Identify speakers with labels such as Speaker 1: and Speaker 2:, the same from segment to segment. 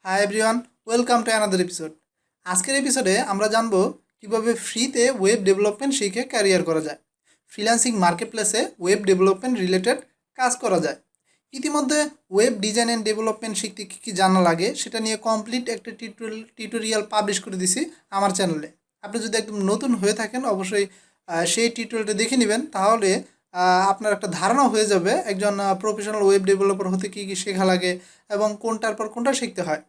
Speaker 1: Hi everyone, welcome to another episode. আজকের এপিসোডে আমরা জানবো কিভাবে ফ্রিতে ওয়েব ডেভেলপমেন্ট শিখে ক্যারিয়ার করা যায়, ফ্রিল্যান্সিং মার্কেটপ্লেসে ওয়েব ডেভেলপমেন্ট রিলেটেড কাজ করা যায়। ইতিমধ্যে ওয়েব ডিজাইন অ্যান্ড ডেভেলপমেন্ট শিখতে কী কী জানা লাগে সেটা নিয়ে কমপ্লিট একটা টিউটোরিয়াল পাবলিশ করে দিছি আমার চ্যানেলে। আপনি যদি একদম নতুন হয়ে থাকেন অবশ্যই সেই টিউটোরিয়ালটা দেখে নেবেন, তাহলে আপনার একটা ধারণা হয়ে যাবে একজন প্রফেশনাল ওয়েব ডেভেলপার হতে কী কী শেখা লাগে এবং কোনটার পর কোনটা শিখতে হয়।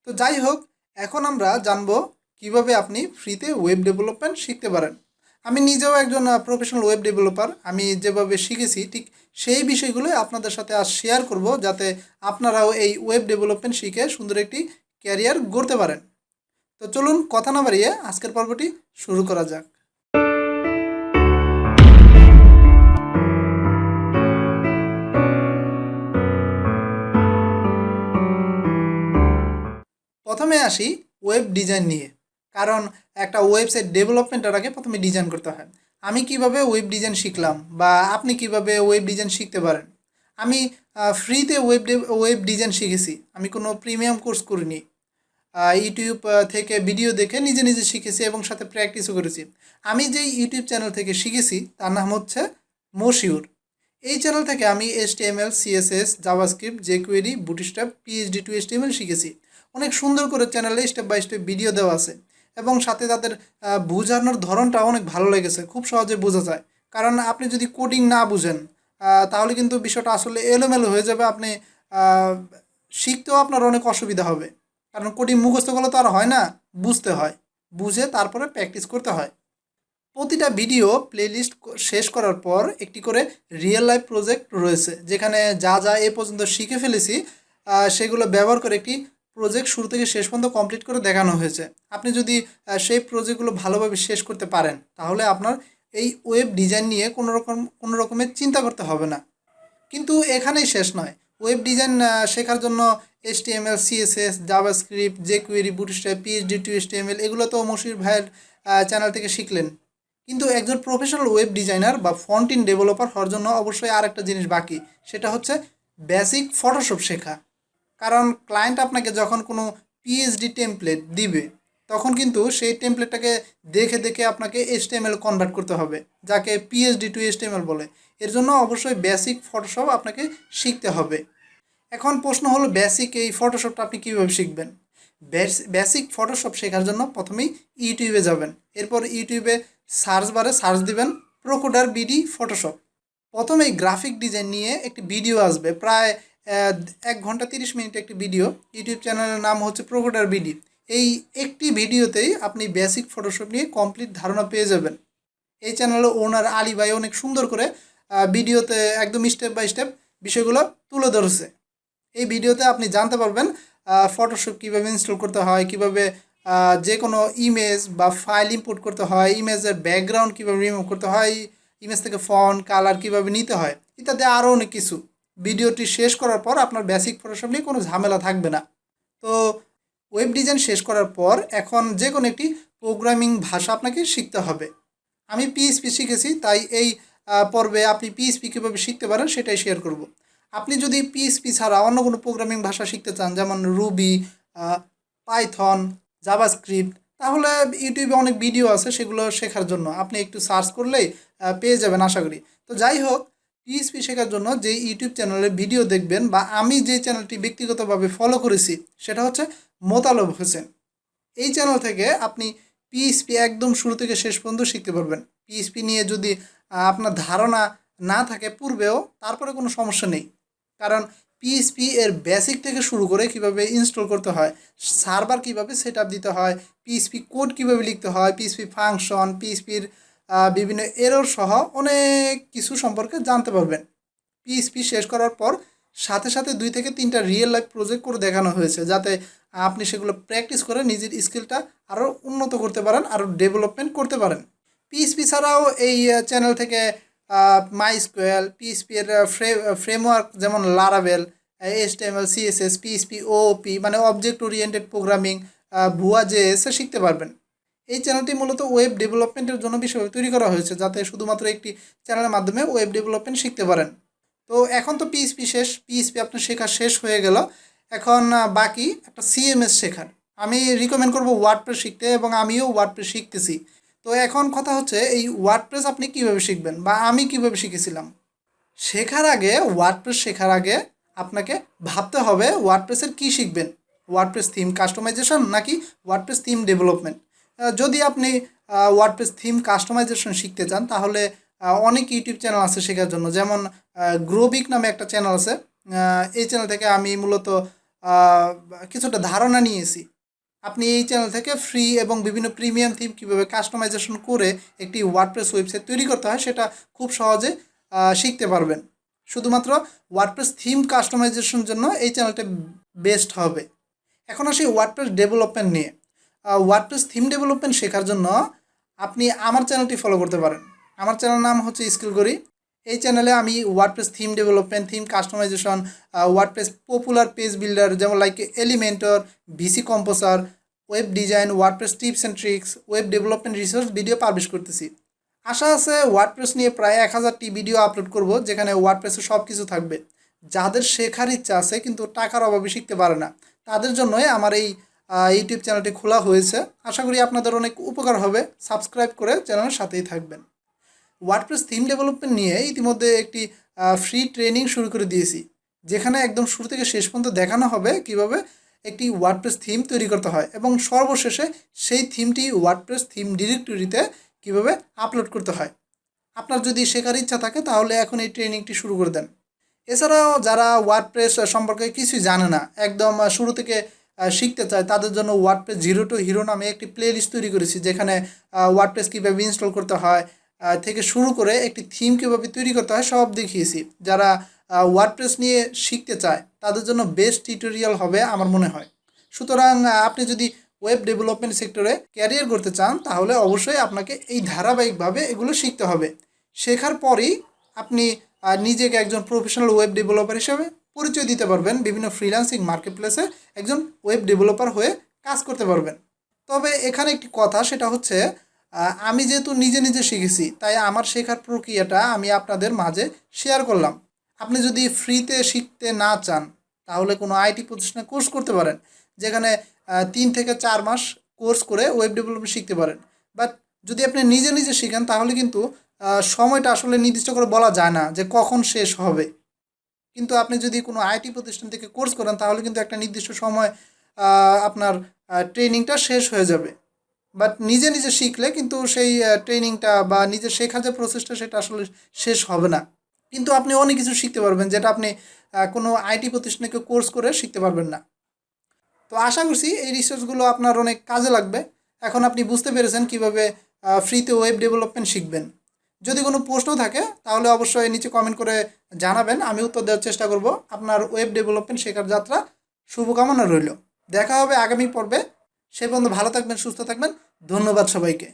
Speaker 1: তো যাই হোক, এখন আমরা জানবো কিভাবে আপনি ফ্রিতে ওয়েব ডেভেলপমেন্ট শিখতে পারেন। আমি নিজেও একজন প্রফেশনাল ওয়েব ডেভেলপার। আমি যেভাবে শিখেছি ঠিক সেই বিষয়গুলোই আপনাদের সাথে আজ শেয়ার করব, যাতে আপনারাও এই ওয়েব ডেভেলপমেন্ট শিখে সুন্দর একটি ক্যারিয়ার গড়তে পারেন। তো চলুন কথা না বাড়িয়ে আজকের পর্বটি শুরু করা যাক। প্রথমে আসি ওয়েব ডিজাইন নিয়ে, কারণ একটা ওয়েবসাইট ডেভেলপমেন্টের আগে প্রথমে ডিজাইন করতে হয়। আমি কিভাবে ওয়েব ডিজাইন শিখলাম বা আপনি কিভাবে ওয়েব ডিজাইন শিখতে পারেন। আমি ফ্রিতে ওয়েব ডিজাইন শিখেছি, আমি কোনো প্রিমিয়াম কোর্স করিনি। ইউটিউব থেকে ভিডিও দেখে নিজে নিজে শিখেছি এবং সাথে প্র্যাকটিসও করেছি। আমি যেই ইউটিউব চ্যানেল থেকে শিখেছি তার নাম হচ্ছে মোশিউর। এই চ্যানেল থেকে আমি HTML, CSS, JavaScript, jQuery, Bootstrap, PHP to HTML শিখেছি। অনেক সুন্দর করে চ্যানেলে স্টেপ বাই স্টেপ ভিডিও দেওয়া আছে এবং সাথে তাদের বোঝানোর ধরনটা অনেক ভালো লেগেছে, খুব সহজে বোঝা যায়। কারণ আপনি যদি কোডিং না বুঝেন তাহলে কিন্তু বিষয়টা আসলে এলোমেলো হয়ে যাবে। আপনি আহ, শিখতেও আপনার অনেক অসুবিধা হবে, কারণ কোডিং মুখস্থ করলে তো আর হয় না, বুঝতে হয়, বুঝে তারপরে প্র্যাকটিস করতে হয়। প্রতিটা ভিডিও প্লেলিস্ট শেষ করার পর একটি করে রিয়েল লাইফ প্রজেক্ট রয়েছে, যেখানে যা যা এ পর্যন্ত শিখে ফেলেছি সেগুলো ব্যবহার করে একটি প্রজেক্ট শুরু থেকে শেষ পর্যন্ত কমপ্লিট করে দেখানো হয়েছে। আপনি যদি সেই প্রজেক্টগুলো ভালোভাবে শেষ করতে পারেন তাহলে আপনার এই ওয়েব ডিজাইন নিয়ে কোনো রকমের চিন্তা করতে হবে না। কিন্তু এখানেই শেষ নয়। ওয়েব ডিজাইন শেখার জন্য HTML, CSS, JavaScript, jQuery, Bootstrap, PHP to HTML এগুলো তো মশির ভাইয়ের চ্যানেল থেকে শিখলেন। কিন্তু একজন প্রফেশনাল ওয়েব ডিজাইনার বা ফ্রন্ট এন্ড ডেভেলপার হওয়ার জন্য অবশ্যই আর একটা জিনিস বাকি, সেটা হচ্ছে বেসিক ফটোশপ শেখা। কারণ ক্লায়েন্ট আপনাকে যখন কোনো পিএইচডি টেমপ্লেট দিবে তখন কিন্তু সেই টেমপ্লেটটাকে দেখে দেখে আপনাকে HTML কনভার্ট করতে হবে, যাকে PHP টু HTML বলে। এর জন্য অবশ্যই বেসিক ফটোশপ আপনাকে শিখতে হবে। এখন প্রশ্ন হলো, বেসিক এই ফটোশপটা আপনি কীভাবে শিখবেন। বেসিক ফটোশপ শেখার জন্য প্রথমেই ইউটিউবে যাবেন। এরপর ইউটিউবে সার্চ বারে সার্চ দিবেন প্রোকোডার বিডি ফটোশপ। প্রথমেই গ্রাফিক ডিজাইন নিয়ে একটি ভিডিও আসবে, প্রায় 1 ঘন্টা 30 মিনিট একটি ভিডিও। ইউটিউব চ্যানেলের নাম হচ্ছে প্রোকোডার বিডি। এই একটি ভিডিওতেই আপনি বেসিক ফটোশপ নিয়ে কমপ্লিট ধারণা পেয়ে যাবেন। এই চ্যানেলের ওনার আলী ভাই অনেক সুন্দর করে ভিডিওতে একদম স্টেপ বাই স্টেপ বিষয়গুলো তুলে ধরেছে। এই ভিডিওতে আপনি জানতে পারবেন ফটোশপ কীভাবে ইনস্টল করতে হয়, কীভাবে যে কোনো ইমেজ বা ফাইল ইম্পোর্ট করতে হয়, ইমেজের ব্যাকগ্রাউন্ড কীভাবে রিমুভ করতে হয়, ইমেজ থেকে ফন্ট কালার কীভাবে নিতে হয়, ইত্যাদি আরও অনেক কিছু। ভিডিওটি শেষ করার পর আপনার বেসিক ফটোশপ নিয়ে কোনো ঝামেলা থাকবে না। তো ওয়েব ডিজাইন শেষ করার পর এখন যে কোনো একটি প্রোগ্রামিং ভাষা আপনাকে শিখতে হবে। আমি PHP শিখেছি, তাই এই পর্বে আপনি PHP কীভাবে শিখতে পারেন সেটাই শেয়ার করব। আপনি যদি PHP ছাড়া অন্য কোনো প্রোগ্রামিং ভাষা শিখতে চান, যেমন রুবি, পাইথন, জাভাস্ক্রিপ্ট, তাহলে ইউটিউবে অনেক ভিডিও আছে সেগুলো শেখার জন্য। আপনি একটু সার্চ করলেই পেয়ে যাবেন আশা করি। তো যাই হোক, PHP শেখার জন্য যে ইউটিউব চ্যানেলে ভিডিও দেখবেন বা আমি যে চ্যানেলটি ব্যক্তিগতভাবে ফলো করেছি সেটা হচ্ছে মোতালেব হোসেন। এই চ্যানেল থেকে আপনি PHP একদম শুরু থেকে শেষ পর্যন্ত শিখতে পারবেন। PHP নিয়ে যদি আপনার ধারণা না থাকে পূর্বেও, তারপরে কোনো সমস্যা নেই। কারণ PHP এর বেসিক থেকে শুরু করে কিভাবে ইনস্টল করতে হয়, সার্ভার কিভাবে সেট আপ দিতে হয়, PHP কোড কিভাবে লিখতে হয়, PHP ফাংশন, PHPর বিভিন্ন এরর সহ অনেক কিছু সম্পর্কে জানতে পারবেন। PHP শেষ করার পর সাথে সাথে 2 থেকে 3টা রিয়েল লাইফ প্রজেক্ট করে দেখানো হয়েছে, যাতে আপনি সেগুলো প্র্যাকটিস করে নিজের স্কিলটা আরও উন্নত করতে পারেন, আরও ডেভেলপমেন্ট করতে পারেন। PHP ছাড়াও এই চ্যানেল থেকে মাইস্কুয়েল, PHP এর ফ্রেমওয়ার্ক যেমন Laravel, HTML, CSS, PHP, OOP মানে অবজেক্ট ওরিয়েন্টেড প্রোগ্রামিং, ভুয়া JS শিখতে পারবেন। এই চ্যানেলটি মূলত ওয়েব ডেভেলপমেন্টের জন্য বিষয় তৈরি করা হয়েছে, যাতে শুধুমাত্র একটি চ্যানেলের মাধ্যমে ওয়েব ডেভেলপমেন্ট শিখতে পারেন। তো এখন তো PHP শেষ, PHP আপনার শেখা শেষ হয়ে গেল। এখন বাকি একটা সিএমএস শেখার। আমি রিকমেন্ড করব ওয়ার্ডপ্রেস শিখতে এবং আমিও ওয়ার্ডপ্রেস শিখতেছি। তো এখন কথা হচ্ছে এই ওয়ার্ডপ্রেস আপনি কিভাবে শিখবেন বা আমি কিভাবে শিখেছিলাম। ওয়ার্ডপ্রেস শেখার আগে আপনাকে ভাবতে হবে ওয়ার্ডপ্রেসের কী শিখবেন। ওয়ার্ডপ্রেস থিম কাস্টমাইজেশন নাকি ওয়ার্ডপ্রেস থিম ডেভেলপমেন্ট। যদি আপনি ওয়ার্ডপ্রেস থিম কাস্টমাইজেশন শিখতে চান তাহলে অনেক ইউটিউব চ্যানেল আছে শেখার জন্য, যেমন গ্রোবিক নামে একটা চ্যানেল আছে। এই চ্যানেল থেকে আমি মূলত আহ, কিছুটা ধারণা নিয়েছি। আপনি এই চ্যানেল থেকে ফ্রি এবং বিভিন্ন প্রিমিয়াম থিম কীভাবে কাস্টমাইজেশন করে একটি ওয়ার্ডপ্রেস ওয়েবসাইট তৈরি করতে হয় সেটা খুব সহজে শিখতে পারবেন। শুধুমাত্র ওয়ার্ডপ্রেস থিম কাস্টমাইজেশন জন্য এই চ্যানেলটা বেস্ট হবে। এখন আসি ওয়ার্ডপ্রেস ডেভেলপমেন্ট নিয়ে। ওয়ার্ডপ্রেস থিম ডেভেলপমেন্ট শেখার জন্য আপনি আমার চ্যানেলটি ফলো করতে পারেন। আমার চ্যানেল নাম হচ্ছে স্কিল করি। এই চ্যানেলে আমি WordPress theme development, theme customisation, WordPress popular page builder যেমন like Elementor, VC Composer, web design, WordPress tips and tricks, web development resource video publish করতেছি। আশা আছে ওয়ার্ডপ্রেস নিয়ে প্রায় 1000টি ভিডিও আপলোড করব, যেখানে ওয়ার্ডপ্রেসে সব কিছু থাকবে। যাদের শেখার ইচ্ছা আছে কিন্তু টাকার অভাবে শিখতে পারে না, তাদের জন্যই আমার এই ইউটিউব চ্যানেলটি খোলা হয়েছে। আশা করি আপনাদের অনেক উপকার হবে। সাবস্ক্রাইব করে চ্যানেলের সাথেই থাকবেন। ওয়ার্ডপ্রেস থিম ডেভেলপমেন্ট নিয়ে ইতিমধ্যে একটি ফ্রি ট্রেনিং শুরু করে দিয়েছি, যেখানে একদম শুরু থেকে শেষ পর্যন্ত দেখানো হবে কিভাবে একটি ওয়ার্ডপ্রেস থিম তৈরি করতে হয় এবং সর্বশেষে সেই থিমটি ওয়ার্ডপ্রেস থিম ডিরেক্টরিতে কিভাবে আপলোড করতে হয়। আপনার যদি শেখার ইচ্ছা থাকে তাহলে এখন এই ট্রেনিংটি শুরু করে দেন। এছাড়াও যারা ওয়ার্ডপ্রেস সম্পর্কে কিছুই জানে না, একদম শুরু থেকে শিখতে চায়, তাদের জন্য ওয়ার্ডপ্রেস জিরো টু হিরো নামে একটি প্লে লিস্ট তৈরি করেছি, যেখানে ওয়ার্ডপ্রেস কীভাবে ইনস্টল করতে হয় থেকে শুরু করে একটি থিম কীভাবে তৈরি করতে হয় সব দেখিয়েছি। যারা ওয়ার্ডপ্রেস নিয়ে শিখতে চায় তাদের জন্য বেস্ট টিউটোরিয়াল হবে আমার মনে হয়। সুতরাং আপনি যদি ওয়েব ডেভেলপমেন্ট সেক্টরে ক্যারিয়ার করতে চান তাহলে অবশ্যই আপনাকে এই ধারাবাহিকভাবে এগুলো শিখতে হবে। শেখার পরই আপনি নিজেকে একজন প্রফেশনাল ওয়েব ডেভেলপার হিসেবে পরিচয় দিতে পারবেন, বিভিন্ন ফ্রিল্যান্সিং মার্কেটপ্লেসে একজন ওয়েব ডেভেলপার হয়ে কাজ করতে পারবেন। তবে এখানে একটি কথা, সেটা হচ্ছে আমি যেহেতু নিজে নিজে শিখেছি তাই আমার শেখার প্রক্রিয়াটা আমি আপনাদের মাঝে শেয়ার করলাম। আপনি যদি ফ্রিতে শিখতে না চান তাহলে কোনো আইটি প্রতিষ্ঠানে কোর্স করতে পারেন, যেখানে 3 থেকে 4 মাস কোর্স করে ওয়েব ডেভেলপমেন্ট শিখতে পারেন। বাট যদি আপনি নিজে নিজে শিখেন তাহলে কিন্তু সময়টা আসলে নির্দিষ্ট করে বলা যায় না যে কখন শেষ হবে। কিন্তু আপনি যদি কোনো আইটি প্রতিষ্ঠান থেকে কোর্স করেন তাহলে কিন্তু একটা নির্দিষ্ট সময় আপনার ট্রেনিংটা শেষ হয়ে যাবে। বাট নিজে নিজে শিখলে কিন্তু সেই ট্রেনিংটা বা নিজে শেখার যে প্রসেসটা সেটা আসলে শেষ হবে না। কিন্তু আপনি অনেক কিছু শিখতে পারবেন যেটা আপনি কোনো আইটি প্রতিষ্ঠানে কোর্স করে শিখতে পারবেন না। তো আশা করছি এই রিসোর্সগুলো আপনার অনেক কাজে লাগবে। এখন আপনি বুঝতে পেরেছেন কিভাবে ফ্রিতে ওয়েব ডেভেলপমেন্ট শিখবেন। যদি কোনো প্রশ্ন থাকে তাহলে অবশ্যই নিচে কমেন্ট করে জানাবেন, আমি উত্তর দেওয়ার চেষ্টা করব। আপনার ওয়েব ডেভেলপমেন্ট শেখার যাত্রা শুভকামনা রইল। দেখা হবে আগামী পর্বে। সে পর্যন্ত ভালো থাকবেন, সুস্থ থাকবেন। ধন্যবাদ সবাইকে।